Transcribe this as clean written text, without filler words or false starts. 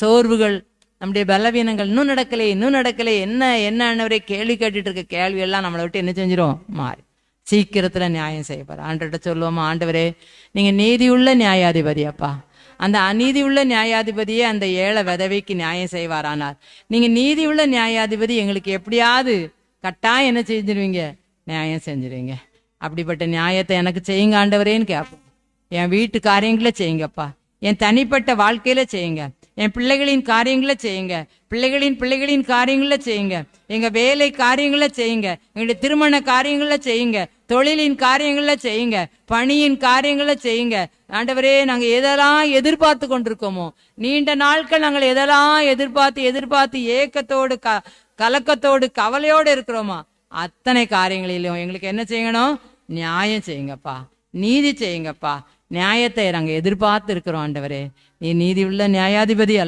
சோர்வுகள், நம்முடைய பலவீனங்கள், இன்னும் நடக்கலை என்ன ஆண்டவரே கேள்வி கேட்டுட்டு இருக்க கேள்வி எல்லாம் நம்மளை விட்டு என்ன செஞ்சிடும்? மாறி சீக்கிரத்துல நியாயம் செய்யப்பாரு. ஆண்டவர்கிட்ட சொல்லுவோமா, ஆண்டவரே நீங்க நீதியுள்ள நியாயாதிபதி அப்பா. அந்த அநீதி உள்ள நியாயாதிபதியே அந்த ஏழை விதவைக்கு நியாயம் செய்வாரானார். நீங்க நீதி உள்ள நியாயாதிபதி, எங்களுக்கு எப்படியாவது கட்டாயம் என்ன செஞ்சிருவீங்க? நியாயம் செஞ்சிருவீங்க. அப்படிப்பட்ட நியாயத்தை எனக்கு செய்யுங்க ஆண்டவரேன்னு கேட்போம். என் வீட்டு காரியங்களை செய்யுங்கப்பா, என் தனிப்பட்ட வாழ்க்கையில செய்யுங்க, என் பிள்ளைகளின் காரியங்களை செய்யுங்க, பிள்ளைகளின் காரியங்களை செய்யுங்க, எங்க வேலை காரியங்களை செய்யுங்க, எங்களுடைய திருமண காரியங்களை செய்யுங்க, தொழிலின் காரியங்களை செய்யுங்க, பணியின் காரியங்களை செய்யுங்க. ஆண்டவரே நாங்க எதெல்லாம் எதிர்பார்த்து கொண்டிருக்கோமோ, நீண்ட நாட்கள் நாங்கள் எதெல்லாம் எதிர்பார்த்து ஏக்கத்தோடு கலக்கத்தோடு கவலையோடு இருக்கிறோமா, அத்தனை காரியங்களிலும் எங்களுக்கு என்ன செய்யணும்? நியாயம் செய்யுங்கப்பா, நீதி செய்யுங்கப்பா. நியாயத்தை நாங்க எதிர்பார்த்து இருக்கிறோம் ஆண்டவரே. நீ நீதி உள்ள நியாயாதிபதி அல்ல.